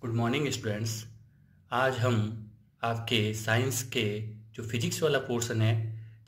Good morning students. आज हम आपके साइंस के जो फिजिक्स वाला पोर्शन है,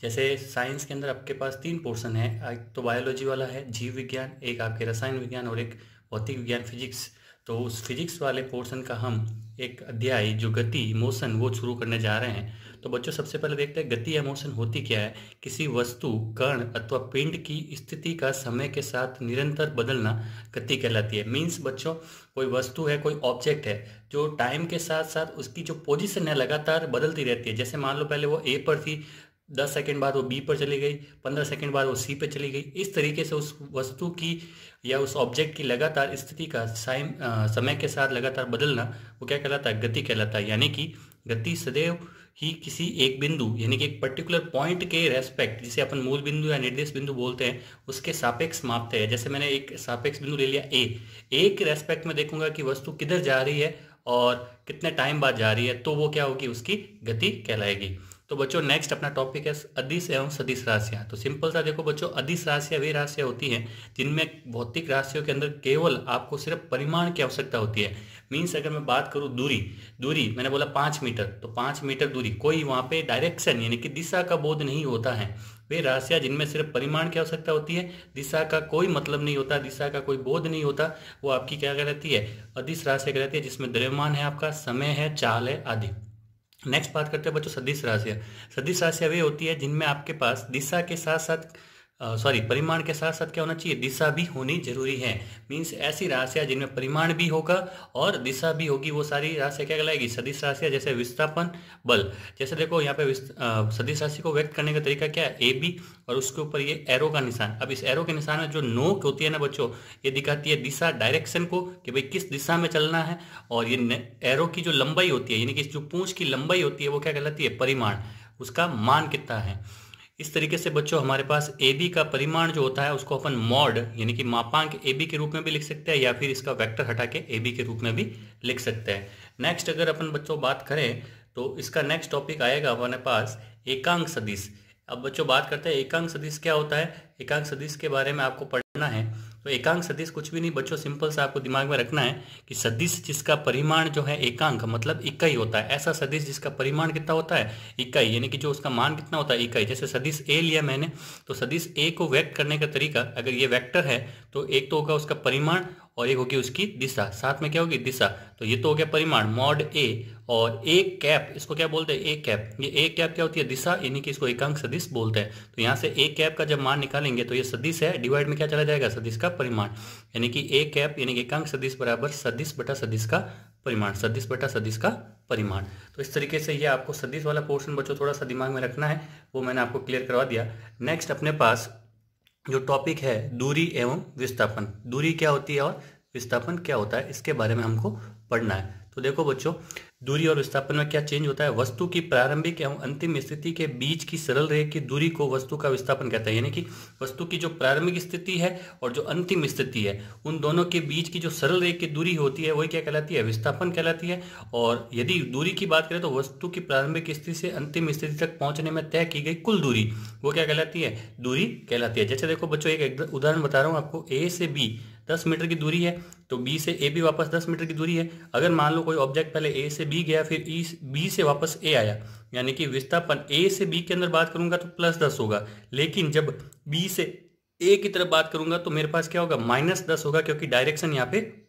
जैसे साइंस के अंदर आपके पास तीन पोर्शन है। एक तो बायोलॉजी वाला है, जीव विज्ञान, एक आपके रसायन विज्ञान और एक भौतिक विज्ञान फिजिक्स। तो उस फिजिक्स वाले पोर्शन का हम एक अध्याय जो गति मोशन वो शुरू करने जा रहे हैं। तो बच्चों सबसे पहले देखते हैं गति या मोशन होती क्या है। किसी वस्तु, कण अथवा पिंड की स्थिति का समय के साथ निरंतर बदलना गति कहलाती है। मीन्स बच्चों, कोई वस्तु है, कोई ऑब्जेक्ट है जो टाइम के साथ साथ उसकी जो पोजीशन है लगातार बदलती रहती है। जैसे मान लो पहले वो ए पर थी, 10 सेकंड बाद वो बी पर चली गई, 15 सेकंड बाद वो सी पर चली गई। इस तरीके से उस वस्तु की या उस ऑब्जेक्ट की लगातार स्थिति का समय के साथ लगातार बदलना वो क्या कहलाता है? गति कहलाता है। यानी कि गति सदैव ही किसी एक बिंदु यानी कि एक पर्टिकुलर पॉइंट के रेस्पेक्ट, जिसे अपन मूल बिंदु या निर्देश बिंदु बोलते हैं, उसके सापेक्ष मापते हैं। जैसे मैंने एक सापेक्ष बिंदु ले लिया ए के रेस्पेक्ट में देखूंगा कि वस्तु किधर जा रही है और कितने टाइम बाद जा रही है, तो वो क्या होगी? उसकी गति कहलाएगी। तो बच्चों नेक्स्ट अपना टॉपिक है अदिश एवं सदिश राशियां। तो सिंपल सा देखो बच्चों, अदिश राशियां वे राशियां होती हैं जिनमें भौतिक राशियों के अंदर केवल आपको सिर्फ परिमाण की आवश्यकता होती है। मीन्स अगर मैं बात करूं दूरी मैंने बोला 5 मीटर, तो 5 मीटर दूरी, कोई वहां पे डायरेक्शन यानी कि दिशा का बोध नहीं होता है। वे राशियां जिनमें सिर्फ परिमाण की आवश्यकता होती है, दिशा का कोई मतलब नहीं होता, दिशा का कोई बोध नहीं होता, वो आपकी क्या कहलाती है? अदिश राशियां कहलाती है, जिसमें द्रव्यमान है, आपका समय है, चाल है आदि। नेक्स्ट बात करते हैं बच्चों सदिश राशियां। सदिश राशियां वे होती है जिनमें आपके पास दिशा के साथ साथ परिमाण के साथ साथ क्या होना चाहिए? दिशा भी होनी जरूरी है। मीन्स ऐसी राशियां जिनमें परिमाण भी होगा और दिशा भी होगी, वो सारी राशियां क्या कहलाएगी? सदिश राशियां। जैसे विस्थापन बल, जैसे देखो यहाँ पे सदिश राशि को व्यक्त करने का तरीका क्या है? ए बी और उसके ऊपर ये एरो का निशान। अब इस एरो के निशान में जो नोक होती है ना बच्चों, ये दिखाती है दिशा, डायरेक्शन को, कि भाई किस दिशा में चलना है। और ये एरो की जो लंबाई होती है यानी कि जो पूंछ की लंबाई होती है वो क्या कहलाती है? परिमाण, उसका मान कितना है। इस तरीके से बच्चों हमारे पास ए बी का परिमाण जो होता है उसको अपन मॉड यानी कि मापांक ए बी के रूप में भी लिख सकते हैं, या फिर इसका वेक्टर हटा के ए बी के रूप में भी लिख सकते हैं। नेक्स्ट अगर अपन बच्चों बात करें तो इसका नेक्स्ट टॉपिक आएगा हमारे पास एकांक सदिश। अब बच्चों बात करते हैं एकांक सदिश क्या होता है। एकांक सदिश के बारे में आपको पढ़ना है। तो एकांक सदिश कुछ भी नहीं बच्चों, सिंपल सा आपको दिमाग में रखना है कि सदिश जिसका परिमाण जो है एकांक मतलब इकाई होता है, ऐसा सदिश जिसका परिमाण कितना होता है? इकाई, यानी कि जो उसका मान कितना होता है? इकाई। जैसे सदिश ए लिया मैंने, तो सदिश ए को व्यक्त करने का तरीका, अगर ये वेक्टर है तो एक तो होगा उसका परिमाण और एक होगी उसकी दिशा, साथ में क्या होगी? दिशा। तो ये तो हो गया परिमाण मॉड ए, और ए कैप, इसको क्या बोलते हैं? A cap. ये ए कैप क्या होती है? दिशा, यानी कि इसको एकांक सदिश बोलते हैं। तो यहाँ से ए कैप का जब मान निकालेंगे तो ये सदिश है, डिवाइड में क्या चला जाएगा? सदिश का परिमाण, यानी कि ए कैप यानी कि एकांक सदिश बराबर सदिश बटा सदिश का परिमाण, सदिश बटा सदिश का परिमाण। तो इस तरीके से ये आपको सदिश वाला पोर्शन बच्चों थोड़ा सा दिमाग में रखना है, वो मैंने आपको क्लियर करवा दिया। नेक्स्ट अपने पास जो टॉपिक है दूरी एवं विस्थापन। दूरी क्या होती है और विस्थापन क्या होता है, इसके बारे में हमको पढ़ना है। तो देखो बच्चों, दूरी और विस्थापन में क्या चेंज होता है? वस्तु की प्रारंभिक एवं अंतिम स्थिति के बीच की सरल रेखा की दूरी को वस्तु का विस्थापन कहता है। यानी कि वस्तु की जो प्रारंभिक स्थिति है और जो अंतिम स्थिति है, उन दोनों के बीच की जो सरल रेखा की दूरी होती है वही क्या कहलाती है? विस्थापन कहलाती है। और यदि दूरी की बात करें तो वस्तु की प्रारंभिक स्थिति से अंतिम स्थिति तक पहुंचने में तय की गई कुल दूरी, वो क्या कहलाती है? दूरी कहलाती है। जैसे देखो बच्चों, एक उदाहरण बता रहा हूँ आपको। ए से बी 10 मीटर की दूरी है, तो बी से ए भी वापस 10 मीटर की दूरी है। अगर मान लो कोई ऑब्जेक्ट पहले ए से बी गया, फिर बी से वापस ए आया, यानी कि विस्थापन ए से बी के अंदर बात करूंगा तो +10 होगा, लेकिन जब बी से ए की तरफ बात करूंगा तो मेरे पास क्या होगा? -10 होगा, क्योंकि डायरेक्शन यहाँ पे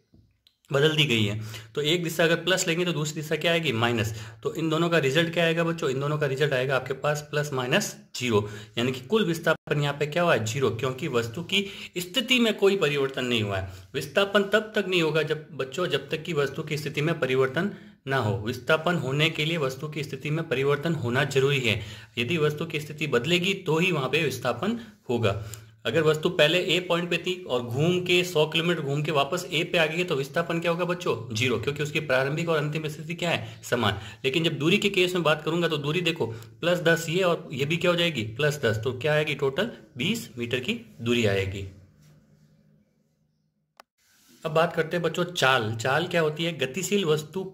बदल दी गई है। तो एक दिशा अगर प्लस लेंगे तो दूसरी दिशा क्या आएगी? माइनस। तो इन दोनों का रिजल्ट क्या आएगा बच्चों? इन दोनों का रिजल्ट आएगा आपके पास +-0, यानी कि कुल विस्थापन यहाँ पे क्या हुआ है? 0, क्योंकि वस्तु की स्थिति में कोई परिवर्तन नहीं हुआ है। विस्थापन तब तक नहीं होगा जब तक कि वस्तु की स्थिति में परिवर्तन ना हो। विस्थापन होने के लिए वस्तु की स्थिति में परिवर्तन होना जरूरी है। यदि वस्तु की स्थिति बदलेगी तो ही वहां पे विस्थापन होगा। अगर वस्तु पहले ए पॉइंट पे थी और घूम के 100 किलोमीटर घूम के वापस ए पे आ गई है तो विस्थापन क्या होगा बच्चों? 0, क्योंकि उसकी प्रारंभिक और अंतिम स्थिति क्या है? समान। लेकिन जब दूरी के केस में बात करूंगा तो दूरी देखो +10 ये और ये भी क्या हो जाएगी? +10, तो क्या आएगी? टोटल 20 मीटर की दूरी आएगी। अब बात करते हैं बच्चों चाल। चाल क्या होती है? गतिशील वस्तु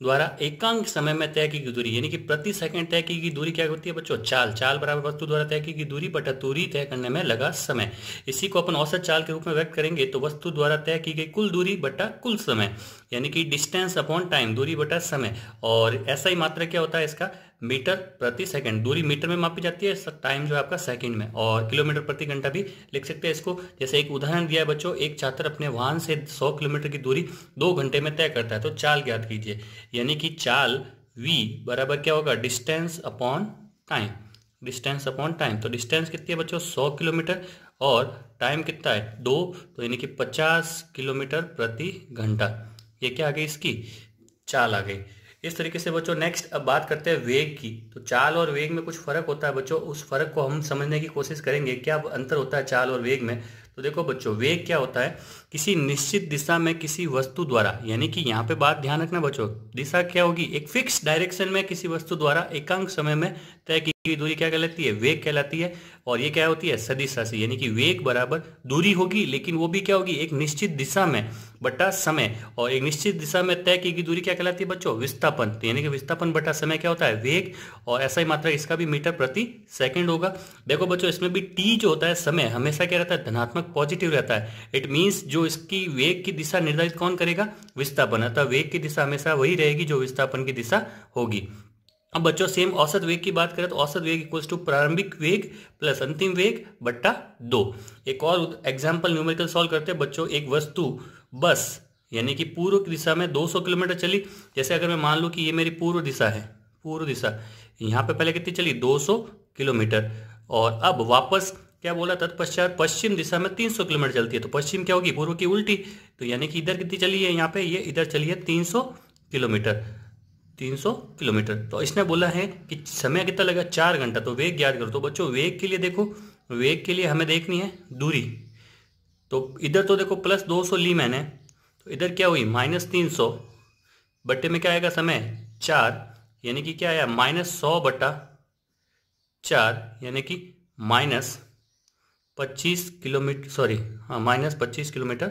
द्वारा एकांक समय में तय की गई दूरी, यानी कि प्रति सेकंड तय की गई दूरी क्या होती है बच्चों? चाल। चाल बराबर वस्तु द्वारा तय की गई दूरी बटा दूरी तय करने में लगा समय। इसी को अपन औसत चाल के रूप में व्यक्त करेंगे तो वस्तु द्वारा तय की गई कुल दूरी बटा कुल समय, यानी कि डिस्टेंस अपॉन टाइम, दूरी बटा समय। और ऐसा ही मात्रा क्या होता है इसका? मीटर प्रति सेकंड। दूरी मीटर में मापी जाती है, टाइम जो है आपका सेकंड में, और किलोमीटर प्रति घंटा भी लिख सकते हैं इसको। जैसे एक उदाहरण दिया है बच्चों, एक छात्र अपने वाहन से 100 किलोमीटर की दूरी 2 घंटे में तय करता है, तो चाल ज्ञात कीजिए। यानी कि चाल v बराबर क्या होगा? Distance upon time. Distance upon time, तो डिस्टेंस कितनी है बच्चों? 100 किलोमीटर, और टाइम कितना है? 2, तो यानी कि 50 किलोमीटर प्रति घंटा। ये क्या आ गई? इसकी चाल आ गई। इस तरीके से बच्चों नेक्स्ट अब बात करते हैं वेग की। तो चाल और वेग में कुछ फर्क होता है बच्चों, उस फर्क को हम समझने की कोशिश करेंगे, क्या अंतर होता है चाल और वेग में। तो देखो बच्चों, वेग क्या होता है? किसी निश्चित दिशा में किसी वस्तु द्वारा, यानी कि यहाँ पे बात ध्यान रखना बच्चों, दिशा क्या होगी? एक फिक्स डायरेक्शन में किसी वस्तु द्वारा एकांक समय में तय की दूरी क्या कहलाती है? वेग कहलाती है। और ये क्या होती है? सदिश राशि, यानी कि वेग बराबर दूरी होगी, लेकिन वो भी क्या होगी? एक निश्चित दिशा में बटा समय, और एक निश्चित दिशा में तय की गई दूरी क्या कहलाती है बच्चों? विस्थापन। तो यानी कि विस्थापन बटा समय क्या होता है? वेग। और ऐसा ही मात्रा इसका भी मीटर प्रति सेकंड होगा। देखो बच्चों, इसमें भी टी जो होता है समय, हमेशा क्या रहता है? धनात्मक, पॉजिटिव रहता है। इट मीन्स जो इसकी वेग की दिशा निर्धारित कौन करेगा? विस्थापन। अतः वेग की दिशा हमेशा वही रहेगी जो विस्थापन की दिशा होगी। अब बच्चों सेम औसत वेग की बात करें तो औसत वेग इक्वल्स टू प्रारंभिक वेग प्लस अंतिम वेग बट्टा 2। एक और एग्जांपल न्यूमेरिकल सॉल्व करते हैं बच्चों। एक वस्तु बस, यानी कि पूर्व की दिशा में 200 किलोमीटर चली। जैसे अगर मैं मान लूं कि ये मेरी पूर्व दिशा है, पूर्व दिशा, यहाँ पे पहले कितनी चली? 200 किलोमीटर। और अब वापस क्या बोला? तत्पश्चात पश्चिम दिशा में 300 किलोमीटर चलती है, तो पश्चिम क्या होगी? पूर्व की उल्टी। तो यानी कि इधर कितनी चली है? यहाँ पे ये इधर चली है 300 किलोमीटर। 300 किलोमीटर। तो इसने बोला है कि समय कितना लगा? 4 घंटा। तो वेग ज्ञात करो। तो बच्चों वेग के लिए देखो, वेग के लिए हमें देखनी है दूरी। तो इधर तो देखो प्लस 200 ली मैंने, तो इधर क्या हुई? माइनस 300 बट्टे में क्या आएगा? समय 4, यानी कि क्या आया? -100 बटा 4, यानी कि -25 किलोमीटर, सॉरी हाँ, -25 किलोमीटर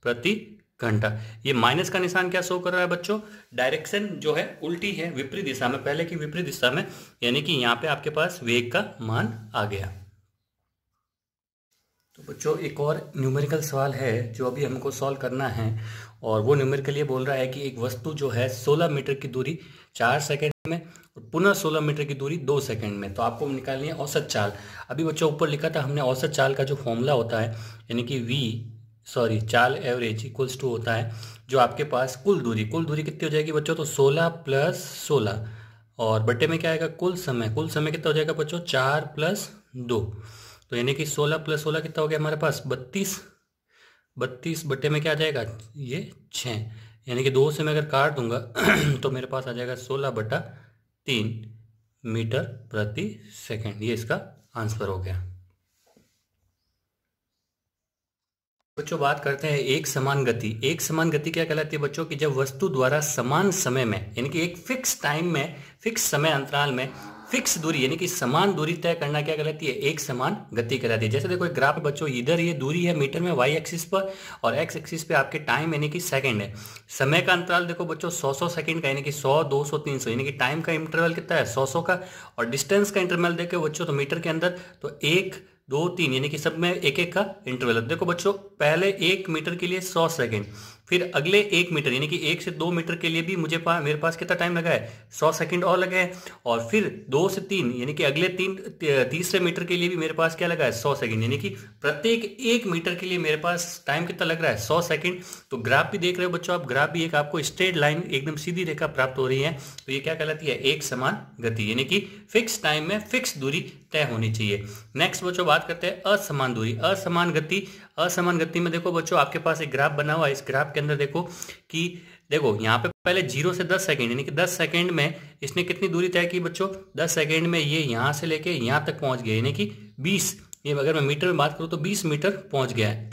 प्रति घंटा। ये माइनस का निशान क्या शो कर रहा है बच्चों? डायरेक्शन जो है उल्टी है, विपरीत दिशा में, पहले की विपरीत दिशा में, यानी कि यहाँ पे आपके पास वेग का मान आ गया। तो बच्चों एक और न्यूमेरिकल सवाल है जो अभी हमको सॉल्व करना है, और वो न्यूमेरिकल ये बोल रहा है कि एक वस्तु जो है 16 मीटर की दूरी 4 सेकंड में और पुनः 16 मीटर की दूरी 2 सेकंड में। तो आपको निकालनी है औसत चाल। अभी बच्चों ऊपर लिखा था हमने औसत चाल का जो फॉर्मूला होता है, यानी कि चाल एवरेज इक्वल्स टू होता है जो आपके पास कुल दूरी कितनी हो जाएगी बच्चों? तो 16 + 16, और बट्टे में क्या आएगा? कुल समय कितना हो जाएगा बच्चों? 4 + 2। तो यानी कि 16 + 16 कितना हो गया हमारे पास? 32। 32 बट्टे में क्या आ जाएगा? ये 6, यानी कि 2 से मैं अगर काट दूंगा तो मेरे पास आ जाएगा 16/3 मीटर प्रति सेकंड। ये इसका आंसर हो गया। बच्चों बात करते हैं एक समान गति। एक समान गति क्या कहलाती है बच्चों? कि जब वस्तु द्वारा समान समय में, यानी कि एक फिक्स टाइम में, फिक्स समय अंतराल में फिक्स दूरी, यानी कि समान दूरी तय करना क्या कहलाती है? एक समान गति कहलाती है। जैसे देखो एक ग्राफ है बच्चों, इधर ये दूरी है मीटर में वाई एक्सिस पर, और एक्स एक्सिस पे आपके टाइम यानी कि सेकंड है। समय का अंतराल देखो बच्चों 100 सेकंड का, यानी कि 100, 200, 300, यानी कि टाइम का इंटरवल कितना है? 100 का। और डिस्टेंस का इंटरवल देखो बच्चों, तो मीटर के अंदर तो 1, 2, 3, यानी कि सब में एक एक का इंटरवल। देखो बच्चों पहले 1 मीटर के लिए 100 सेकंड, फिर अगले 1 मीटर यानी कि 1 से 2 मीटर के लिए भी मेरे पास कितना टाइम लगा है? 100 सेकंड और लगे हैं। और फिर 2 से 3 यानी कि अगले तीसरे मीटर के लिए भी मेरे पास क्या लगा है? 100 सेकंड, यानी कि प्रत्येक 1 मीटर के लिए मेरे पास टाइम कितना लग रहा है? 100 सेकंड। तो ग्राफ भी देख रहे हो बच्चों आप, ग्राफ भी एक आपको स्ट्रेट लाइन, एकदम सीधी रेखा प्राप्त हो रही है। तो ये क्या कहलाती है? एक समान गति, यानी कि फिक्स टाइम में फिक्स दूरी तय होनी चाहिए। नेक्स्ट बच्चों बात करते हैं असमान दूरी, असमान गति। असमान गति में देखो बच्चों आपके पास एक ग्राफ बना हुआ है। इस ग्राफ के अंदर देखो कि देखो यहाँ पे पहले 0 से 10 सेकंड, यानी कि 10 सेकंड में इसने कितनी दूरी तय की बच्चों? 10 सेकंड में ये यहाँ से लेके यहाँ तक पहुंच गया, यानी कि 20, ये अगर मैं मीटर में बात करूँ तो 20 मीटर पहुंच गया है।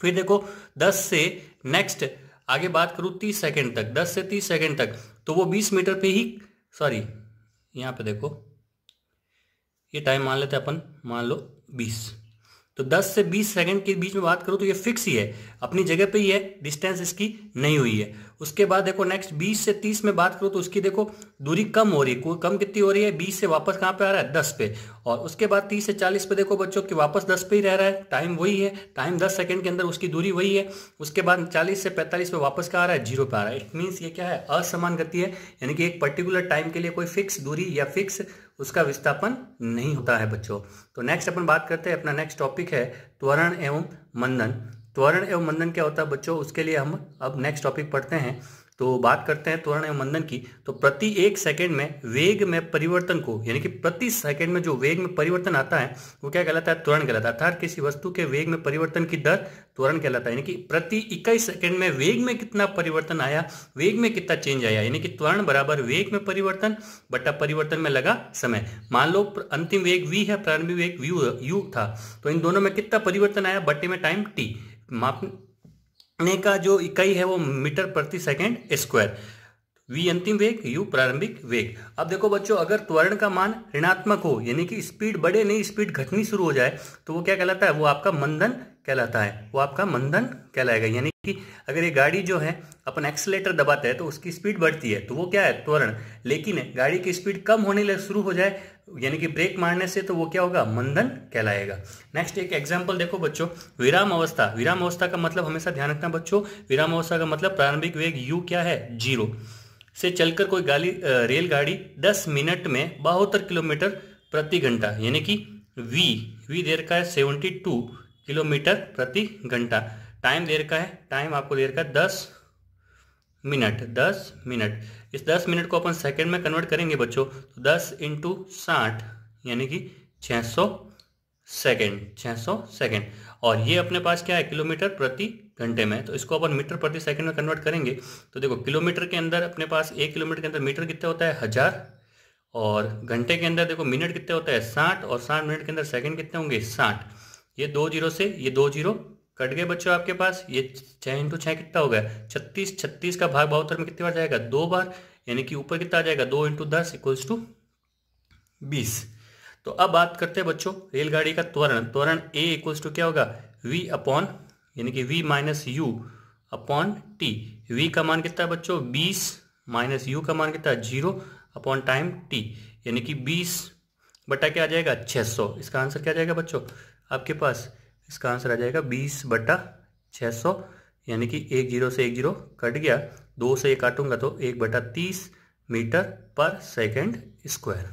फिर देखो 10 से नेक्स्ट आगे बात करूँ 30 सेकंड तक, 10 से 30 सेकंड तक, तो वो 20 मीटर पे ही, सॉरी यहाँ पे देखो ये टाइम मान लेते हैं अपन, मान लो 20, तो 10 से 20 सेकंड के बीच में बात करूँ तो ये फिक्स ही है, अपनी जगह पे ही है, डिस्टेंस इसकी नहीं हुई है। उसके बाद देखो नेक्स्ट 20 से 30 में बात करूँ तो उसकी देखो दूरी कम हो रही है, कम कितनी हो रही है, 20 से वापस कहाँ पे आ रहा है, 10 पे। और उसके बाद 30 से 40 पे देखो बच्चों कि वापस 10 पे ही रह रहा है, टाइम वही है, टाइम 10 सेकंड के अंदर उसकी दूरी वही है। उसके बाद 40 से 45 पे वापस कहाँ आ रहा है, 0 पे आ रहा है। इट मीन्स ये क्या है, असमान गति है, यानी कि एक पर्टिकुलर टाइम के लिए कोई फिक्स दूरी या फिक्स उसका विस्थापन नहीं होता है बच्चों। तो नेक्स्ट अपन बात करते हैं, अपना नेक्स्ट टॉपिक है त्वरण एवं मंदन। त्वरण एवं मंदन क्या होता है बच्चों, उसके लिए हम अब नेक्स्ट टॉपिक पढ़ते हैं। तो बात करते हैं त्वरण एवं मंदन की। तो प्रति 1 सेकंड में वेग में परिवर्तन को, यानी कि प्रति सेकंड में जो वेग में परिवर्तन आता है वो क्या कहलाता है, त्वरण कहलाता है। अर्थात किसी वस्तु के वेग में परिवर्तन की दर त्वरण कहलाता है। यानी कि प्रति इकाई सेकंड में वेग में कितना परिवर्तन आया, वेग में कितना चेंज आया, यानी कि त्वरण बराबर वेग में परिवर्तन बटा परिवर्तन में लगा समय। मान लो अंतिम वेग v है, प्रारंभिक वेग u था, तो इन दोनों में कितना परिवर्तन आया, बटे में टाइम t, मापने का जो इकाई है वो मीटर प्रति सेकंड स्क्वायर। v अंतिम वेग, u प्रारंभिक वेग। अब देखो बच्चों, अगर त्वरण का मान ऋणात्मक हो, यानी कि स्पीड बढ़े नहीं, स्पीड घटनी शुरू हो जाए, तो वो क्या कहलाता है, वो आपका मंदन कहलाता है, वो आपका मंदन कहलाएगा। यानी कि अगर ये गाड़ी जो है अपन एक्सीलेटर दबाते हैं तो उसकी स्पीड बढ़ती है, तो वो क्या है, त्वरण। लेकिन गाड़ी की स्पीड कम होने लग शुरू हो जाए, यानी कि ब्रेक मारने से, तो वो क्या होगा, मंदन कहलाएगा। नेक्स्ट एक एग्जांपल देखो बच्चों, विराम अवस्था। विराम अवस्था का मतलब हमेशा ध्यान रखना बच्चों, विराम अवस्था का मतलब प्रारंभिक वेग u क्या है, 0 से चलकर कोई रेलगाड़ी 10 मिनट में 72 किलोमीटर प्रति घंटा, यानी कि v दे रखा है 72 किलोमीटर प्रति घंटा। टाइम दे रखा है, टाइम आपको दे रखा है 10 मिनट। इस 10 मिनट को अपन सेकंड में कन्वर्ट करेंगे बच्चों, तो 10 इंटू 60 यानी कि 600 सेकंड। और ये अपने पास क्या है, किलोमीटर प्रति घंटे में, तो इसको अपन मीटर प्रति सेकंड में कन्वर्ट करेंगे। तो देखो किलोमीटर के अंदर अपने पास 1 किलोमीटर के अंदर मीटर कितना होता है, 1000, और घंटे के अंदर देखो मिनट कितने होता है, 60, और 60 मिनट के अंदर सेकंड कितने होंगे, 60। ये 2 जीरो से ये 2 जीरो कट गए बच्चों आपके पास, ये 6 इंटू 6 कितना हो गया, 36। 36 का भाग 72 में कितनी बार जाएगा, 2 बार, यानी कि ऊपर कितना आ जाएगा, 2 इंटू 10 इक्वल्स टू 20। तो अब बात करते हैं बच्चों रेलगाड़ी का त्वरण। त्वरण a इक्वल्स टू क्या होगा, v अपॉन, यानी कि v minus you upon T. v का मान कितना है बच्चों, 20, माइनस u का मान कितना है, 0 अपॉन टाइम t, यानी कि 20 बटा क्या आ जाएगा, 600। इसका आंसर क्या आ जाएगा बच्चों आपके पास, इसका आंसर आ जाएगा 20 बटा 600, यानी कि 1 जीरो से 1 जीरो कट गया, 2 से 1 काटूंगा तो 1 बटा 30 मीटर पर सेकंड स्क्वायर।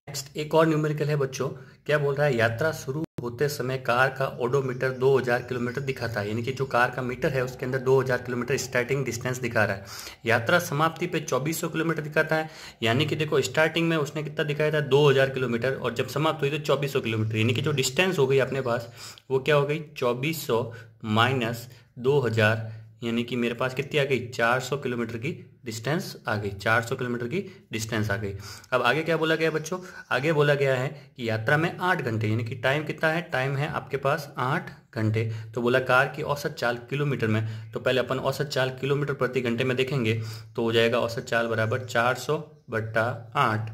नेक्स्ट एक और न्यूमेरिकल है बच्चों, क्या बोल रहा है, यात्रा शुरू होते समय कार का ओडोमीटर 2000 किलोमीटर दिखाता है, यानी कि जो कार का मीटर है उसके अंदर 2000 किलोमीटर स्टार्टिंग डिस्टेंस दिखा रहा है। यात्रा समाप्ति पे 2400 किलोमीटर दिखाता है, यानी कि देखो स्टार्टिंग में उसने कितना दिखाया था, 2000 किलोमीटर, और जब समाप्त हुई तो 2400 किलोमीटर, यानी कि जो डिस्टेंस हो गई अपने पास वो क्या हो गई, 2400 माइनस 2000, यानी कि मेरे पास कितनी आ गई, 400 किलोमीटर की डिस्टेंस आ गई, 400 किलोमीटर की डिस्टेंस आ गई। अब आगे क्या बोला गया बच्चों, आगे बोला गया है कि यात्रा में 8 घंटे, यानी कि टाइम कितना है, टाइम है आपके पास 8 घंटे। तो बोला कार की औसत चाल किलोमीटर में, तो पहले अपन औसत चाल किलोमीटर प्रति घंटे में देखेंगे, तो हो जाएगा औसत चाल बराबर 400 बट्टा 8,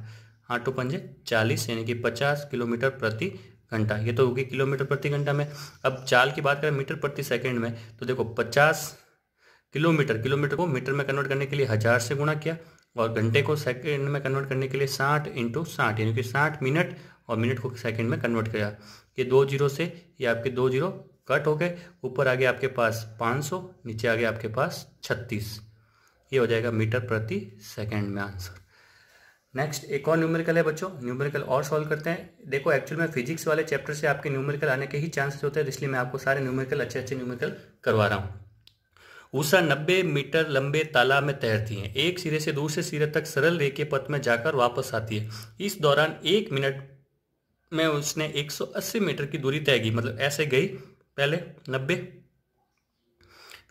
8 पंजे 40, यानी कि 50 किलोमीटर प्रति घंटा। ये तो होगी किलोमीटर प्रति घंटा में। अब चाल की बात करें मीटर प्रति सेकंड में, तो देखो 50 किलोमीटर को मीटर में कन्वर्ट करने के लिए 1000 से गुणा किया, और घंटे को सेकंड में कन्वर्ट करने के लिए 60 इंटू 60, यानी कि 60 मिनट, और मिनट को सेकंड में कन्वर्ट किया। ये 2 जीरो से ये आपके 2 जीरो कट हो गए, ऊपर आ गया आपके पास 500, नीचे आ गया आपके पास 36, ये हो जाएगा मीटर प्रति सेकंड में आंसर। नेक्स्ट एक और न्यूमेरिकल है बच्चों, न्यूमेरिकल और सॉल्व करते हैं। देखो एक्चुअल में फिजिक्स वाले चैप्टर से आपके न्यूमेरिकल आने के ही चांसेस होते हैं, इसलिए मैं आपको सारे न्यूमेरिकल अच्छे न्यूमेरिकल करवा रहा हूँ। उषा 90 मीटर लंबे तालाब में तैरती है, एक सिरे से दूसरे सिरे तक सरल रेखीय पथ में जाकर वापस आती है। इस दौरान 1 मिनट में उसने 180 मीटर की दूरी तय की, मतलब ऐसे गई पहले 90,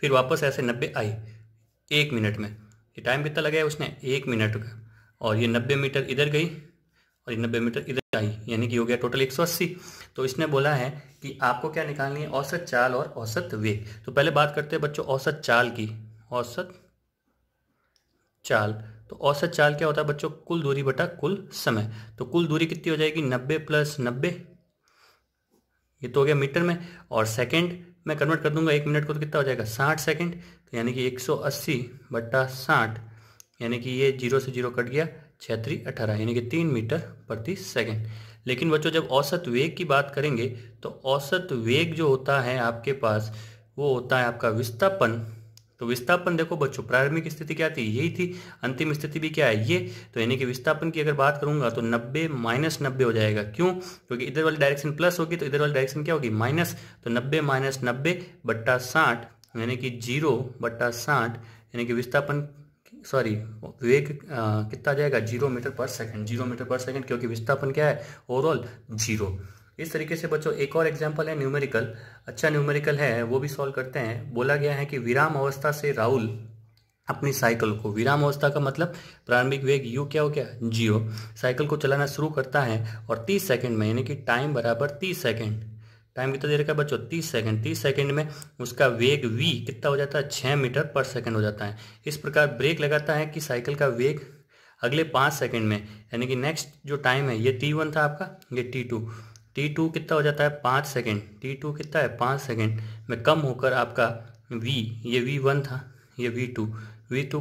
फिर वापस ऐसे 90 आई 1 मिनट में। ये टाइम कितना लगाया उसने, 1 मिनट का, और ये 90 मीटर इधर गई और ये 90 मीटर इधर आई, यानी कि हो गया टोटल 180। तो इसने बोला है कि आपको क्या निकालनी है, औसत चाल और औसत वेग। तो पहले बात करते हैं बच्चों औसत चाल की। औसत चाल, तो औसत चाल क्या होता है बच्चों, कुल दूरी बटा कुल समय। तो कुल दूरी कितनी हो जाएगी, 90 प्लस 90 ये तो हो गया मीटर में, और सेकंड में कन्वर्ट कर दूंगा 1 मिनट को, तो कितना हो जाएगा 60 सेकंड। तो यानी कि 180/60, यानी कि ये 0 से 0 कट गया, 6×3=18, यानी कि 3 मीटर प्रति सेकंड। लेकिन बच्चों जब औसत वेग की बात करेंगे तो औसत वेग जो होता है आपके पास वो होता है आपका विस्थापन। तो विस्थापन देखो बच्चों, प्रारंभिक स्थिति क्या थी, यही थी, अंतिम स्थिति भी क्या है, ये। तो यानी कि विस्थापन की अगर बात करूंगा तो 90 - 90 हो जाएगा। क्यों? क्योंकि इधर वाली डायरेक्शन प्लस होगी तो इधर वाली डायरेक्शन क्या होगी, माइनस। तो 90 - 90/60, यानी कि 0/60, यानी कि विस्थापन सॉरी वेग कितना आ जाएगा, 0 मीटर पर सेकंड। 0 मीटर पर सेकंड, क्योंकि विस्थापन क्या है ओवरऑल 0। इस तरीके से बच्चों एक और एग्जांपल है न्यूमेरिकल, अच्छा न्यूमेरिकल है, वो भी सॉल्व करते हैं। बोला गया है कि विराम अवस्था से राहुल अपनी साइकिल को, विराम अवस्था का मतलब प्रारंभिक वेग u क्या हो गया 0, साइकिल को चलाना शुरू करता है और 30 सेकंड में, यानी कि टाइम बराबर 30 सेकंड, टाइम कितना दे रखा है बच्चों 30 सेकंड, 30 सेकंड में उसका वेग v कितना हो जाता है 6 मीटर पर सेकंड हो जाता है। इस प्रकार ब्रेक लगाता है कि साइकिल का वेग अगले 5 सेकंड में, यानी कि नेक्स्ट जो टाइम है ये t1 था आपका, ये t2 कितना हो जाता है 5 सेकंड, t2 कितना है 5 सेकंड में कम होकर आपका v, ये v1 था, ये v2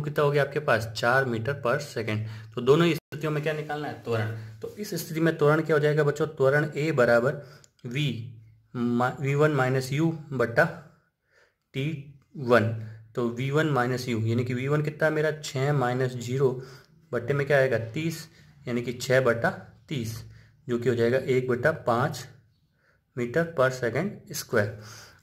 कितना हो गया आपके पास 4 मीटर पर सेकंड। तो दोनों ही स्थितियों में क्या निकालना है, त्वरण। तो इस स्थिति में त्वरण क्या हो जाएगा बच्चों, त्वरण a बराबर v1 - u बटा t1। तो v1 - u, यानी कि v1 कितना है मेरा 6 - 0 बट्टे में क्या आएगा 30, यानी कि 6/30, जो कि हो जाएगा 1/5 मीटर पर सेकंड स्क्वायर।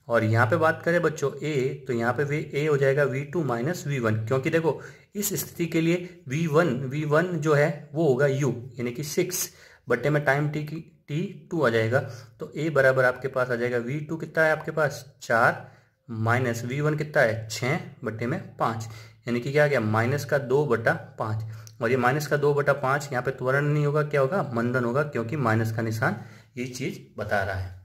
और यहाँ पे बात करें बच्चों a, तो यहाँ पे a हो जाएगा v2 - v1, क्योंकि देखो इस स्थिति के लिए v1 जो है वो होगा u, यानी कि 6 बट्टे में टाइम t2 आ जाएगा। तो a बराबर आपके पास आ जाएगा v2 कितना है आपके पास 4 माइनस v1 कितना है 6/5, यानी कि क्या आ गया -2/5। और ये -2/5 यहाँ पे त्वरण नहीं होगा, क्या होगा मंदन होगा, क्योंकि माइनस का निशान ये चीज बता रहा है।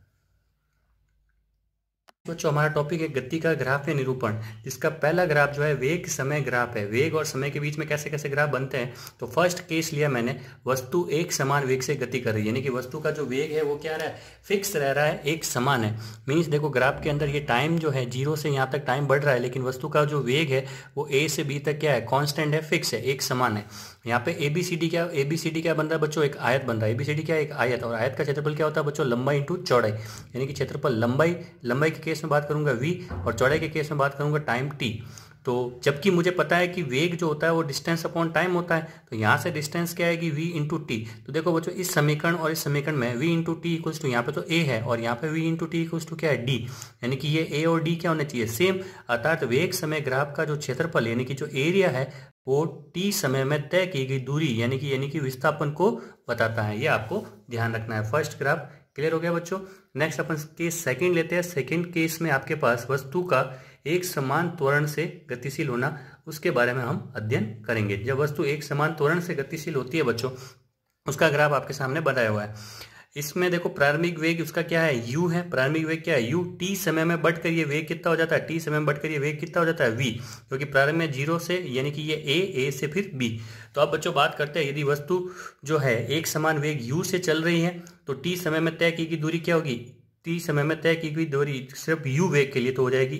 बच्चों हमारा टॉपिक है गति का ग्राफ या निरूपण, जिसका पहला ग्राफ जो है वेग समय ग्राफ है। वेग और समय के बीच में कैसे कैसे ग्राफ बनते हैं, तो फर्स्ट केस लिया मैंने, वस्तु एक समान वेग से गति कर रही है, यानी कि वस्तु का जो वेग है वो क्या रहा है, फिक्स रह रहा है, एक समान है। मीन्स देखो ग्राफ के अंदर ये टाइम जो है 0 से यहाँ तक टाइम बढ़ रहा है, लेकिन वस्तु का जो वेग है वो a से b तक क्या है, कॉन्स्टेंट है, फिक्स है, एक समान है। यहाँ पे ABCD क्या बन रहा है बच्चों, एक आयत बन रहा है। ABCD क्या है, एक आयत, और आयत का क्षेत्रफल क्या होता है बच्चों, लंबाई इंटू चौड़ाई, यानी कि क्षेत्रफल लंबाई के केस में बात करूंगा v, और चौड़ाई के केस में बात करूंगा टाइम t। तो जबकि मुझे पता है कि वेग जो होता है वो डिस्टेंस अपॉन टाइम होता है, तो यहाँ से डिस्टेंस क्या आएगी v इंटू टी। तो देखो बच्चों इस समीकरण और इस समीकरण में v into T equals to, यहाँ पे तो a है और यहाँ पे v into T equals to क्या है d, यानी कि ये a और d क्या होने चाहिए सेम। अर्थात वेग समय ग्राफ का जो क्षेत्रफल यानी कि जो एरिया है वो t समय में तय की गई दूरी यानी कि विस्थापन को बताता है। ये आपको ध्यान रखना है। फर्स्ट ग्राफ क्लियर हो गया बच्चों। नेक्स्ट अपन केस सेकंड लेते हैं। सेकंड केस में आपके पास वस्तु का एक समान त्वरण से गतिशील होना, उसके बारे में हम अध्ययन करेंगे। जब वस्तु एक समान त्वरण से गतिशील होती है बच्चों, उसका ग्राफ आपके सामने बनाया हुआ है। इसमें देखो प्रारंभिक वेग उसका क्या है u है, प्रारंभिक वेग क्या है u, t समय में बढ़कर ये वेग कितना हो जाता है, t समय में बढ़कर ये वेग कितना हो जाता है v, क्योंकि प्रारंभ में 0 से यानी कि ये a से फिर b। तो अब बच्चों बात करते हैं, यदि वस्तु जो है एक समान वेग u से चल रही है तो t समय में तय की गई दूरी क्या होगी, t समय में तय की गई दूरी सिर्फ u वेग के लिए तो हो जाएगी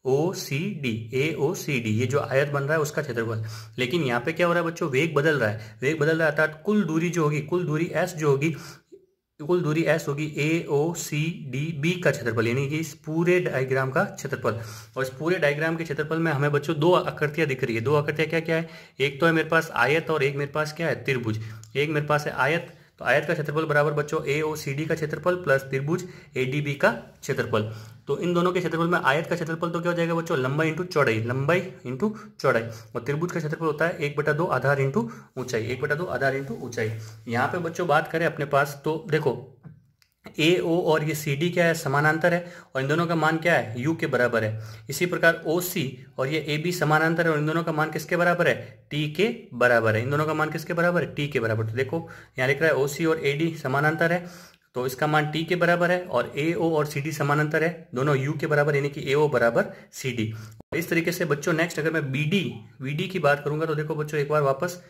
AOCD, ये जो आयत बन रहा है उसका क्षेत्रफल। लेकिन यहाँ पे क्या हो रहा है बच्चों, वेग बदल रहा है, अर्थात कुल दूरी जो होगी, कुल दूरी S होगी AOCDB का क्षेत्रफल, यानी कि इस पूरे डायग्राम का क्षेत्रफल। और इस पूरे डायग्राम के क्षेत्रफल में हमें बच्चों दो आकृतियां दिख रही है। दो आकृतियां क्या क्या है, एक तो है मेरे पास आयत और एक मेरे पास क्या है त्रिभुज। एक मेरे पास है आयत, तो आयत का क्षेत्रफल बराबर बच्चों AOCD का क्षेत्रफल प्लस त्रिभुज ADB का क्षेत्रफल। तो इन दोनों के क्षेत्रफल में आयत का क्षेत्रफल तो क्या हो जाएगा बच्चों, लंबाई इंटू चौड़ाई, और त्रिभुज का क्षेत्रफल होता है 1/2 आधार इंटू ऊंचाई। यहाँ पे बच्चों बात करें अपने पास, तो देखो AO और ये CD क्या है, समानांतर है, और इन दोनों का मान क्या है, U के बराबर है। इसी प्रकार OC और ये AB समानांतर है, और इन दोनों का मान किसके बराबर है, T के बराबर है। इन दोनों का मान किसके बराबर है, T के बराबर। तो देखो यहाँ लिख रहा है OC और AD समानांतर है, तो इसका मान T के बराबर है, और AO और CD समानांतर है, दोनों U के बराबर, यानी कि AO बराबर CD। इस तरीके से बच्चों नेक्स्ट अगर मैं BD की बात करूंगा, तो देखो बच्चों एक बार वापस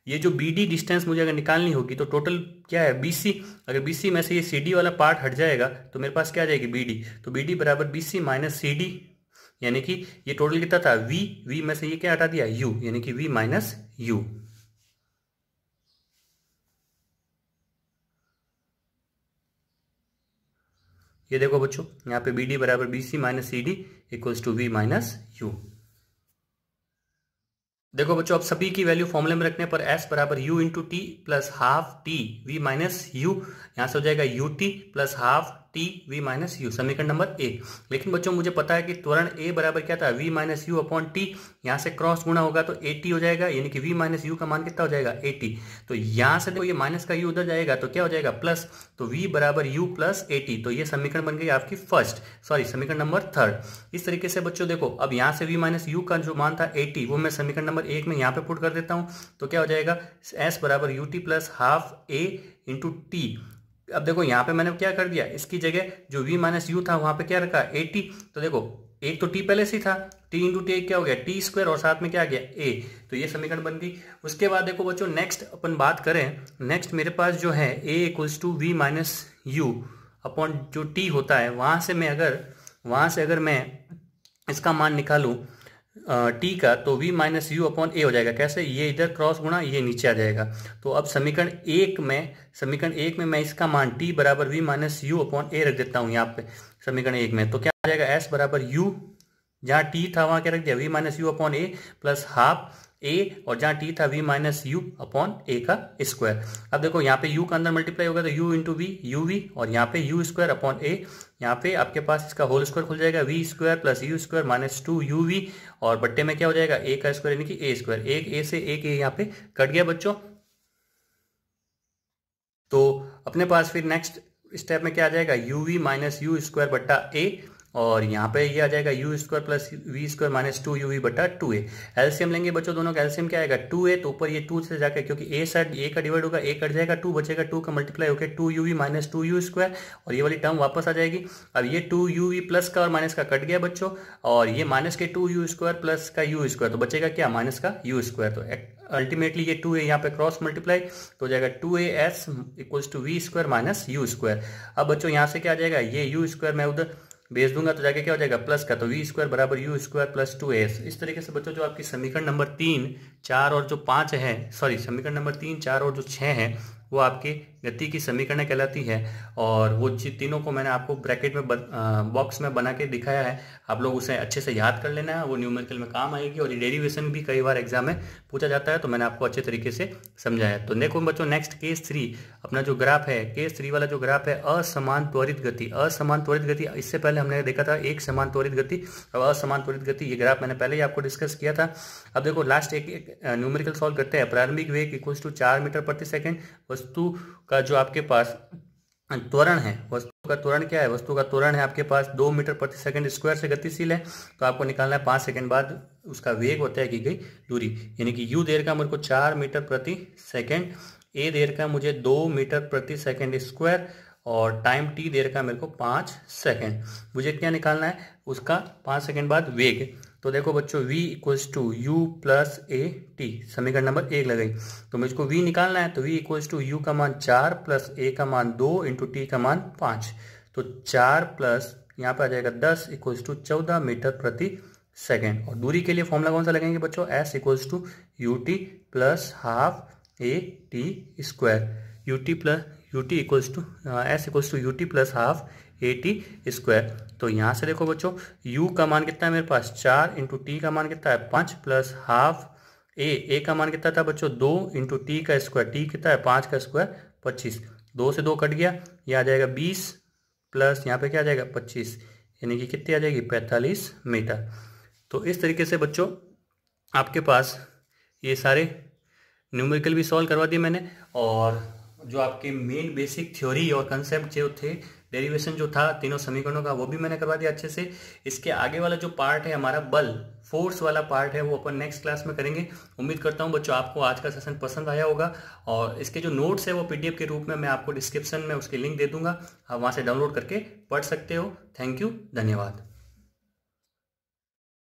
ये जो BD डिस्टेंस मुझे अगर निकालनी होगी तो टोटल क्या है BC, अगर BC में से ये CD वाला पार्ट हट जाएगा तो मेरे पास क्या आ जाएगी BD, तो BD बराबर BC माइनस CD, यानी कि ये टोटल कितना था V में से ये क्या हटा दिया U, यानी कि V माइनस U। ये देखो बच्चों यहाँ पे BD बराबर BC minus CD equals to V minus U। देखो बच्चों अब सभी की वैल्यू फॉर्मूले में रखने पर S बराबर U into T plus half T V minus U, यहाँ से हो जाएगा UT plus half T V minus U, समीकरण नंबर 1। लेकिन बच्चों मुझे पता है कि त्वरण A बराबर क्या था V minus U upon T, यहाँ से क्रॉस गुणा होगा तो AT हो जाएगा, यानी कि V माइनस U का मान कितना हो जाएगा 80। तो यहाँ से देखो ये माइनस का U उधर जाएगा तो क्या हो जाएगा प्लस, तो V बराबर U प्लस 80। तो ये समीकरण बन गई आपकी समीकरण नंबर 3। इस तरीके से बच्चों देखो अब यहाँ से V माइनस U का जो मान था 80 वो मैं समीकरण नंबर 1 में यहाँ पे पुट कर देता हूँ, तो क्या हो जाएगा S बराबर UT plus half A into T. अब देखो यहाँ पे मैंने क्या कर दिया, इसकी जगह जो V माइनस U था वहां पे क्या रखा 80। तो देखो एक तो T पहले से था, T इंटू टी क्या हो गया T स्क्वायर और साथ में क्या आ गया A, तो ये समीकरण बन गई। उसके बाद देखो बच्चों नेक्स्ट अपन बात करें, नेक्स्ट मेरे पास जो है A equals to V minus U upon जो T होता है, वहां से अगर मैं इसका मान निकालूं T का, तो V minus U upon A हो जाएगा। कैसे, ये इधर क्रॉस गुणा ये नीचे आ जाएगा। तो अब समीकरण एक में मैं इसका मान T बराबर V minus U upon A रख देता हूँ यहाँ पे समीकरण 1 में। तो क्या आ जाएगा S बराबर U, जहाँ T था वहाँ क्या रख दिया V minus U upon A plus half A, और जहाँ T था V minus U upon A का स्क्वायर। अब देखो यहाँ पे U का अंदर मल्टीप्लाई होगा तो U इंटू V UV, और यहाँ पे U स्क्वायर अपॉन A, यहाँ पे आपके पास इसका होल स्क्वायर खुल जाएगा V square plus U square minus 2UV, और बट्टे में क्या हो जाएगा A का स्क्वायर यानी कि A स्क्वायर। एक A से एक A यहाँ पे कट गया बच्चों। तो अपने पास फिर नेक्स्ट स्टेप में क्या आ जाएगा UV माइनस U स्क्वायर बट्टा A, और यहाँ पे ये आ जाएगा U square plus V square minus 2UV बटा 2A। एलसीएम लेंगे बच्चों दोनों का, एलसीएम क्या आएगा 2A, तो ऊपर ये 2 से जाकर क्योंकि A साइड A का डिवाइड होगा A कट जाएगा, 2 बचेगा, 2 का मल्टीप्लाई होकर 2UV माइनस 2U स्क्वायर, और ये वाली टर्म वापस आ जाएगी। अब ये 2UV प्लस का और माइनस का कट गया बच्चों, और ये माइनस के 2U स्क्वायर प्लस का U स्क्वायर, तो बचेगा क्या माइनस का U स्क्वायर। तो अल्टीमेटली ये 2A यहाँ पे क्रॉस मल्टीप्लाई तो हो जाएगा 2AS equals to V square minus U square. अब बच्चों यहाँ से क्या आ जाएगा, ये U स्क्वायर मैं उधर बेच दूंगा तो जाके क्या हो जाएगा प्लस का, तो V स्क्वायर बराबर U स्क्वायर प्लस 2AS। इस तरीके से बच्चों जो आपकी समीकरण नंबर 3, 4 और जो 5 है, समीकरण नंबर 3, 4 और जो 6 है वो आपके गति की समीकरण कहलाती है। और वो तीनों को मैंने आपको ब्रैकेट में बॉक्स में बना के दिखाया है, आप लोग उसे अच्छे से याद कर लेना है, वो न्यूमेरिकल में काम आएगी। और ये डेरिवेशन भी कई बार एग्जाम में पूछा जाता है, तो मैंने आपको अच्छे तरीके से समझाया। तो देखो बच्चों नेक्स्ट केस 3 अपना जो ग्राफ है, केस 3 वाला जो ग्राफ है असमान त्वरित गति। इससे पहले हमने देखा था एक समान त्वरित गति और असमान त्वरित गति, ये ग्राफ मैंने पहले ही आपको डिस्कस किया था। अब देखो लास्ट एक न्यूमेरिकल सॉल्व करते हैं। प्रारंभिक वेग इक्वल्स टू 4 मीटर प्रति सेकेंड, वस्तु का जो आपके पास त्वरण है, वस्तु का त्वरण क्या है, वस्तु का त्वरण है आपके पास 2 मीटर प्रति सेकंड स्क्वायर से गतिशील है। तो आपको निकालना है 5 सेकंड बाद उसका वेग होता है की गई दूरी, यानी कि U देर का मेरे को 4 मीटर प्रति सेकंड, A देर का मुझे 2 मीटर प्रति सेकंड स्क्वायर, और टाइम T देर का मेरे को 5 सेकंड। मुझे क्या निकालना है उसका 5 सेकंड बाद वेग। तो देखो बच्चों V equals to U plus AT, समीकरण नंबर 1 लगाई। तो मुझको V निकालना है, तो V इक्वल्स टू U का मान 4 प्लस A का मान 2 इंटू T का मान 5। तो 4 प्लस यहाँ पे आ जाएगा 10 इक्वल्स टू 14 मीटर प्रति सेकेंड। और दूरी के लिए फॉर्मूला कौन सा लगेंगे बच्चों, S equals to UT plus half AT square, UT equals to S equals to UT plus half AT square. तो यहाँ से देखो बच्चों U का मान कितना है मेरे पास 4 इंटू T का मान कितना है 5 प्लस हाफ A का मान कितना था बच्चों 2 इंटू T का स्क्वायर, T कितना है 5 का स्क्वायर 25, 2 से 2 कट गया, ये आ जाएगा 20 प्लस यहाँ पे क्या आ जाएगा 25, यानी कि कितनी आ जाएगी 45 मीटर। तो इस तरीके से बच्चों आपके पास ये सारे न्यूमेरिकल भी सॉल्व करवा दिए मैंने, और जो आपके मेन बेसिक थ्योरी और कंसेप्ट जो थे, डेरिवेशन जो था तीनों समीकरणों का, वो भी मैंने करवा दिया अच्छे से। इसके आगे वाला जो पार्ट है हमारा बल फोर्स वाला पार्ट है, वो अपन नेक्स्ट क्लास में करेंगे। उम्मीद करता हूं बच्चों आपको आज का सेशन पसंद आया होगा, और इसके जो नोट्स है वो PDF के रूप में मैं आपको डिस्क्रिप्शन में उसकी लिंक दे दूंगा, आप वहां से डाउनलोड करके पढ़ सकते हो। थैंक यू, धन्यवाद।